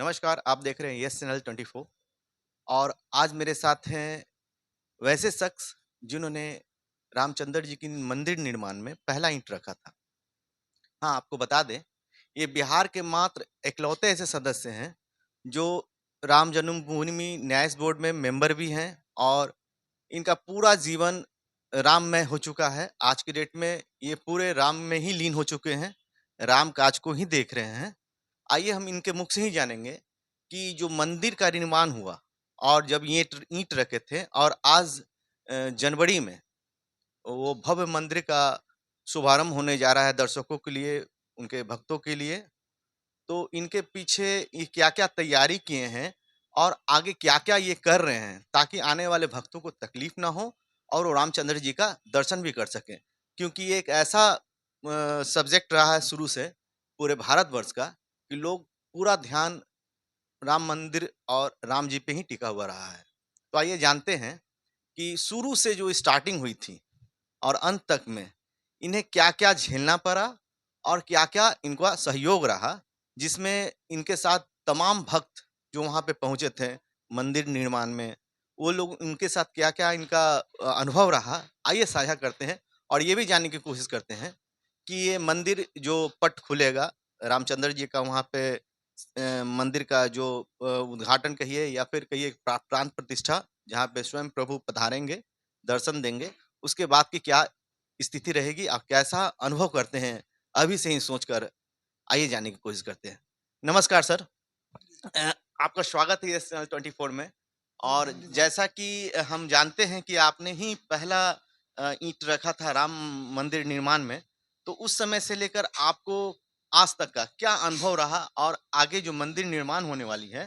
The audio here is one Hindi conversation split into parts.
नमस्कार, आप देख रहे हैं यस चैनल 24 और आज मेरे साथ हैं वैसे शख्स जिन्होंने रामचंद्र जी की मंदिर निर्माण में पहला ईंट रखा था। हाँ, आपको बता दें, ये बिहार के मात्र इकलौते ऐसे सदस्य हैं जो राम जन्मभूमि न्यास बोर्ड में मेंबर भी हैं और इनका पूरा जीवन राम में हो चुका है। आज की डेट में ये पूरे राम में ही लीन हो चुके हैं, राम काज को ही देख रहे हैं। आइए हम इनके मुख से ही जानेंगे कि जो मंदिर का निर्माण हुआ और जब ईंट ईंट रखे थे और आज जनवरी में वो भव्य मंदिर का शुभारंभ होने जा रहा है दर्शकों के लिए, उनके भक्तों के लिए। तो इनके पीछे ये क्या-क्या तैयारी किए हैं और आगे क्या-क्या ये कर रहे हैं ताकि आने वाले भक्तों को तकलीफ ना हो और वो रामचंद्र जी का दर्शन भी कर सकें। क्योंकि ये एक ऐसा सब्जेक्ट रहा है शुरू से पूरे भारतवर्ष का कि लोग पूरा ध्यान राम मंदिर और राम जी पे ही टिका हुआ रहा है। तो आइए जानते हैं कि शुरू से जो स्टार्टिंग हुई थी और अंत तक में इन्हें क्या-क्या झेलना पड़ा और क्या-क्या इनका सहयोग रहा, जिसमें इनके साथ तमाम भक्त जो वहाँ पे पहुँचे थे मंदिर निर्माण में, वो लोग उनके साथ क्या-क्या इनका अनुभव रहा, आइए साझा करते हैं और ये भी जानने की कोशिश करते हैं कि ये मंदिर जो पट खुलेगा, रामचंद्र जी का वहाँ पे मंदिर का जो उद्घाटन कहिए या फिर कहिए प्राण प्रतिष्ठा, जहाँ पे स्वयं प्रभु पधारेंगे, दर्शन देंगे, उसके बाद की क्या स्थिति रहेगी, आप कैसा अनुभव करते हैं, अभी से ही सोचकर आइए जानने की कोशिश करते हैं। नमस्कार सर। अ, आपका स्वागत है इस 24 में और धन्यवाद। जैसा कि हम जानते हैं कि आपने ही पहला ईंट रखा था राम मंदिर निर्माण में, तो उस समय से लेकर आपको आज तक का क्या अनुभव रहा और आगे जो मंदिर निर्माण होने वाली है,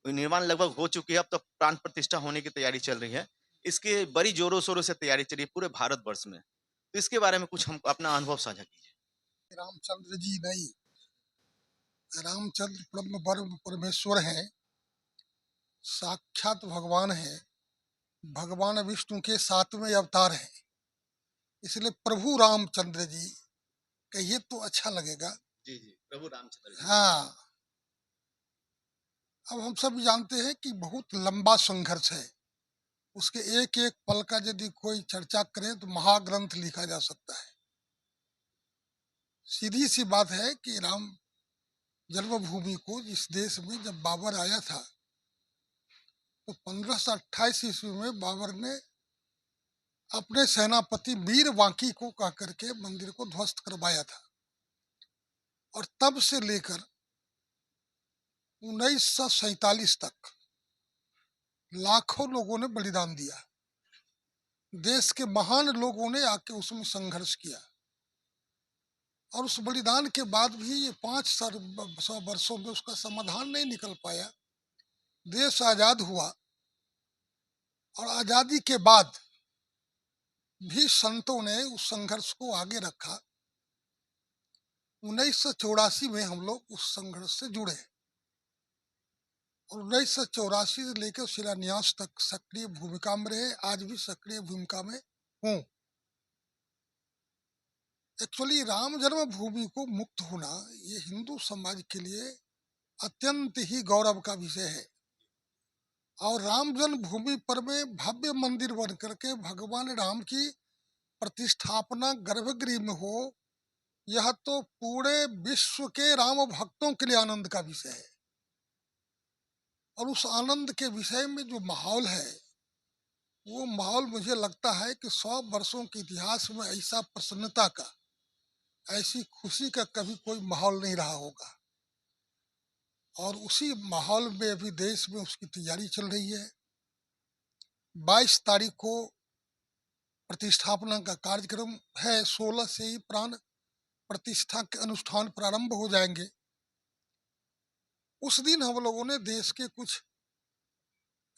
वो निर्माण लगभग हो चुकी है, अब तो प्राण प्रतिष्ठा होने की तैयारी चल रही है। इसकी बड़ी जोरों-शोरों से तैयारी चल रही है पूरे भारतवर्ष में। तो इसके बारे में कुछ हम अपना अनुभव साझा कीजिए। रामचंद्र जी नहीं, रामचंद्र परम परम परमेश्वर हैं, साक्षात भगवान हैं, भगवान विष्णु के सातवें अवतार हैं। इसलिए प्रभु रामचंद्र जी कहिए तो अच्छा लगेगा। जी, जी। प्रभु रामचंद्र जी। हाँ, अब हम सब जानते हैं कि बहुत लंबा संघर्ष है। उसके एक एक पल का यदि कोई चर्चा करे तो महाग्रंथ लिखा जा सकता है। सीधी सी बात है कि राम जन्मभूमि को इस देश में जब बाबर आया था तो 1528 ईस्वी में बाबर ने अपने सेनापति वीर वांकी को कह करके मंदिर को ध्वस्त करवाया था। और तब से लेकर 1947 तक लाखों लोगों ने बलिदान दिया। देश के महान लोगों ने आके उसमें संघर्ष किया और उस बलिदान के बाद भी ये 500 वर्षों में उसका समाधान नहीं निकल पाया। देश आजाद हुआ और आजादी के बाद भी संतों ने उस संघर्ष को आगे रखा। 1984 में हम लोग उस संघर्ष से जुड़े और 1984 से लेकर शिलान्यास तक सक्रिय भूमिका में रहे। आज भी सक्रिय भूमिका में हूँ। एक्चुअली राम जन्मभूमि को मुक्त होना ये हिंदू समाज के लिए अत्यंत ही गौरव का विषय है। और राम जन्मभूमि पर में भव्य मंदिर बन करके भगवान राम की प्रतिष्ठापना गर्भगृह में हो, यह तो पूरे विश्व के राम भक्तों के लिए आनंद का विषय है। और उस आनंद के विषय में जो माहौल है, वो माहौल मुझे लगता है कि 100 वर्षों के इतिहास में ऐसा प्रसन्नता का, ऐसी खुशी का कभी कोई माहौल नहीं रहा होगा। और उसी माहौल में अभी देश में उसकी तैयारी चल रही है। 22 तारीख को प्रतिष्ठापना का कार्यक्रम है। 16 से ही प्राण प्रतिष्ठा के अनुष्ठान प्रारंभ हो जाएंगे। उस दिन हम लोगों ने देश के कुछ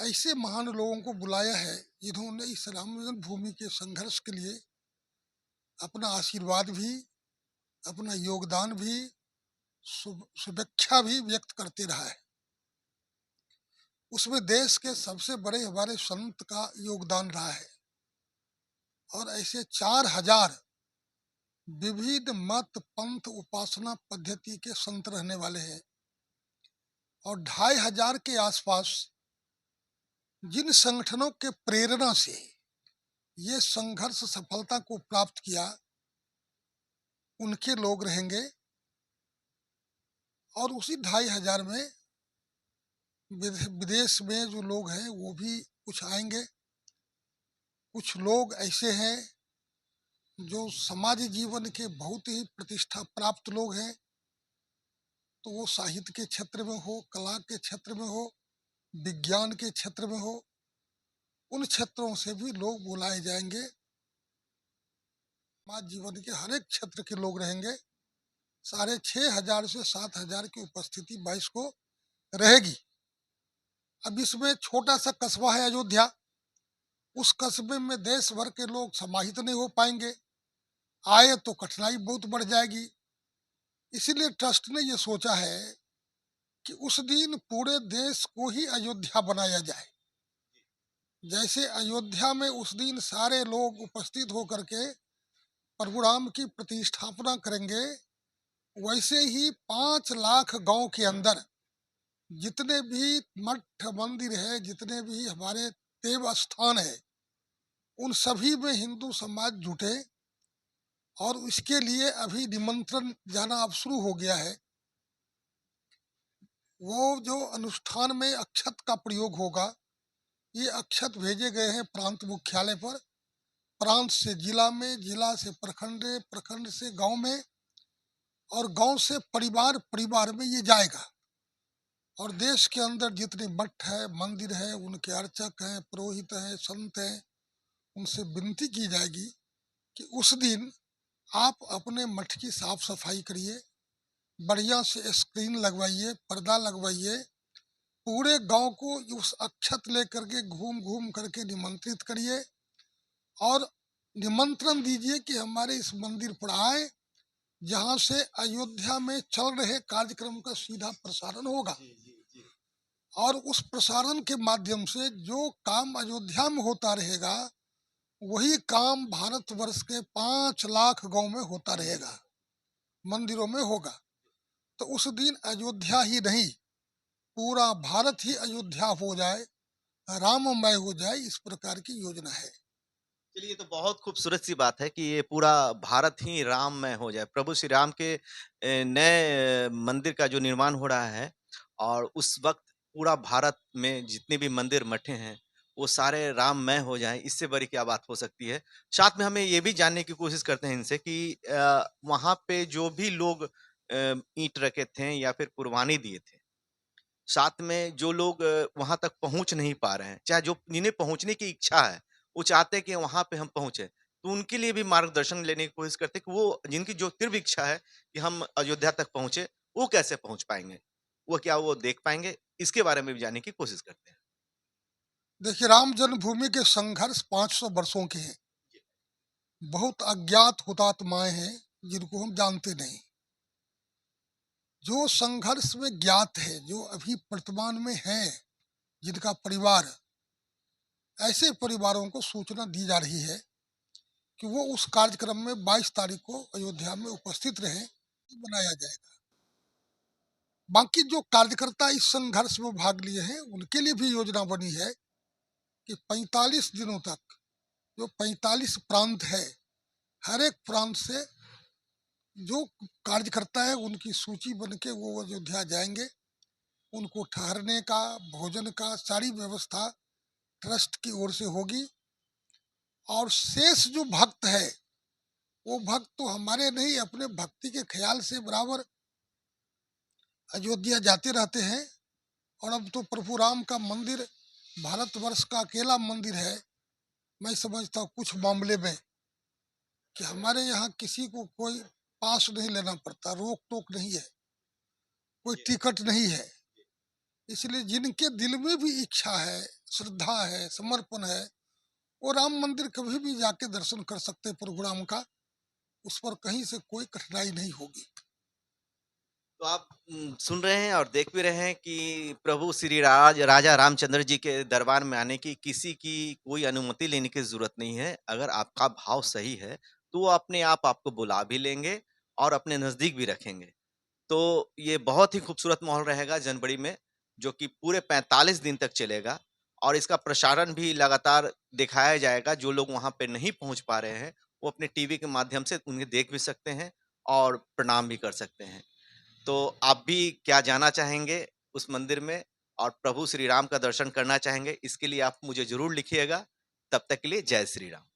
ऐसे महान लोगों को बुलाया है जिन्होंने इस राम भूमि के संघर्ष के लिए अपना आशीर्वाद भी, अपना योगदान भी, शुभेच्छा भी व्यक्त करते रहा है। उसमें देश के सबसे बड़े हमारे संत का योगदान रहा है और ऐसे 4000 विविध मत पंथ उपासना पद्धति के संत रहने वाले हैं। और 2500 के आसपास जिन संगठनों के प्रेरणा से ये संघर्ष सफलता को प्राप्त किया, उनके लोग रहेंगे। और उसी 2500 में विदेश में जो लोग हैं वो भी कुछ आएंगे। कुछ लोग ऐसे हैं जो समाज जीवन के बहुत ही प्रतिष्ठा प्राप्त लोग हैं, तो वो साहित्य के क्षेत्र में हो, कला के क्षेत्र में हो, विज्ञान के क्षेत्र में हो, उन क्षेत्रों से भी लोग बुलाए जाएंगे। समाज जीवन के हर एक क्षेत्र के लोग रहेंगे। 6500 से 7000 की उपस्थिति 22 को रहेगी। अब इसमें छोटा सा कस्बा है अयोध्या, उस कस्बे में देश भर के लोग समाहित नहीं हो पाएंगे, आए तो कठिनाई बहुत बढ़ जाएगी। इसीलिए ट्रस्ट ने ये सोचा है कि उस दिन पूरे देश को ही अयोध्या बनाया जाए। जैसे अयोध्या में उस दिन सारे लोग उपस्थित होकर के प्रभु राम की प्रतिष्ठापना करेंगे, वैसे ही 5 लाख गांव के अंदर जितने भी मठ मंदिर है, जितने भी हमारे देव स्थान है, उन सभी में हिंदू समाज जुटे। और इसके लिए अभी निमंत्रण जाना अब शुरू हो गया है। वो जो अनुष्ठान में अक्षत का प्रयोग होगा, ये अक्षत भेजे गए हैं प्रांत मुख्यालय पर, प्रांत से जिला में, जिला से प्रखंड, प्रखंड से गांव में, और गांव से परिवार परिवार में ये जाएगा। और देश के अंदर जितने मठ है, मंदिर है, उनके अर्चक हैं, पुरोहित हैं, संत हैं, उनसे विनती की जाएगी कि उस दिन आप अपने मठ की साफ सफाई करिए, बढ़िया से स्क्रीन लगवाइए, पर्दा लगवाइए, पूरे गांव को उस अक्षत लेकर के घूम घूम करके निमंत्रित करिए और निमंत्रण दीजिए कि हमारे इस मंदिर पर आए, जहां से अयोध्या में चल रहे कार्यक्रम का सीधा प्रसारण होगा। और उस प्रसारण के माध्यम से जो काम अयोध्या में होता रहेगा, वही काम भारतवर्ष के 5 लाख गांव में होता रहेगा, मंदिरों में होगा। तो उस दिन अयोध्या ही नहीं, पूरा भारत ही अयोध्या हो जाए, राममय हो जाए, इस प्रकार की योजना है। चलिए, ये तो बहुत खूबसूरत सी बात है कि ये पूरा भारत ही राममय हो जाए। प्रभु श्री राम के नए मंदिर का जो निर्माण हो रहा है और उस वक़्त पूरा भारत में जितने भी मंदिर मठे हैं, वो सारे राममय हो जाएँ, इससे बड़ी क्या बात हो सकती है। साथ में हमें ये भी जानने की कोशिश करते हैं इनसे कि वहाँ पे जो भी लोग ईंट रखे थे या फिर कुर्बानी दिए थे, साथ में जो लोग वहाँ तक पहुँच नहीं पा रहे हैं, चाहे जो जिन्हें पहुँचने की इच्छा है, वो चाहते हैं कि वहाँ पे हम पहुँचे, तो उनके लिए भी मार्गदर्शन लेने की कोशिश करते हैं कि वो जिनकी जो तीव्र इच्छा है कि हम अयोध्या तक पहुँचे, वो कैसे पहुँच पाएँगे? वो क्या वो देख पाएँगे? इसके बारे में भी जानने की कोशिश करते हैं। देखिए, राम जन्मभूमि के संघर्ष 500 वर्षों के हैं। बहुत अज्ञात हुतात्माएं हैं जिनको हम जानते नहीं। जो संघर्ष में ज्ञात है, जो अभी वर्तमान में है, जिनका परिवार, ऐसे परिवारों को सूचना दी जा रही है कि वो उस कार्यक्रम में 22 तारीख को अयोध्या में उपस्थित रहें, बनाया जाएगा। बाकी जो कार्यकर्ता इस संघर्ष में भाग लिए हैं, उनके लिए भी योजना बनी है कि 45 दिनों तक जो 45 प्रांत है, हर एक प्रांत से जो कार्यकर्ता है उनकी सूची बन के वो अयोध्या जाएंगे। उनको ठहरने का, भोजन का सारी व्यवस्था ट्रस्ट की ओर से होगी। और शेष जो भक्त है, वो भक्त तो हमारे नहीं, अपने भक्ति के ख्याल से बराबर अयोध्या जाते रहते हैं। और अब तो प्रभु राम का मंदिर भारतवर्ष का अकेला मंदिर है, मैं समझता हूँ कुछ मामले में, कि हमारे यहाँ किसी को कोई पास नहीं लेना पड़ता, रोक टोक नहीं है, कोई टिकट नहीं है। इसलिए जिनके दिल में भी इच्छा है, श्रद्धा है, समर्पण है, वो राम मंदिर कभी भी जाके दर्शन कर सकते हैं प्रभु राम का। उस पर कहीं से कोई कठिनाई नहीं होगी। तो आप सुन रहे हैं और देख भी रहे हैं कि प्रभु श्री राजा रामचंद्र जी के दरबार में आने की किसी की कोई अनुमति लेने की ज़रूरत नहीं है। अगर आपका भाव सही है, तो वो अपने आप आपको बुला भी लेंगे और अपने नज़दीक भी रखेंगे। तो ये बहुत ही खूबसूरत माहौल रहेगा जनवरी में। जो कि पूरे 45 दिन तक चलेगा और इसका प्रसारण भी लगातार दिखाया जाएगा। जो लोग वहाँ पे नहीं पहुँच पा रहे हैं, वो अपने टीवी के माध्यम से उन्हें देख भी सकते हैं और प्रणाम भी कर सकते हैं। तो आप भी क्या जाना चाहेंगे उस मंदिर में और प्रभु श्री राम का दर्शन करना चाहेंगे, इसके लिए आप मुझे ज़रूर लिखिएगा। तब तक के लिए जय श्री राम।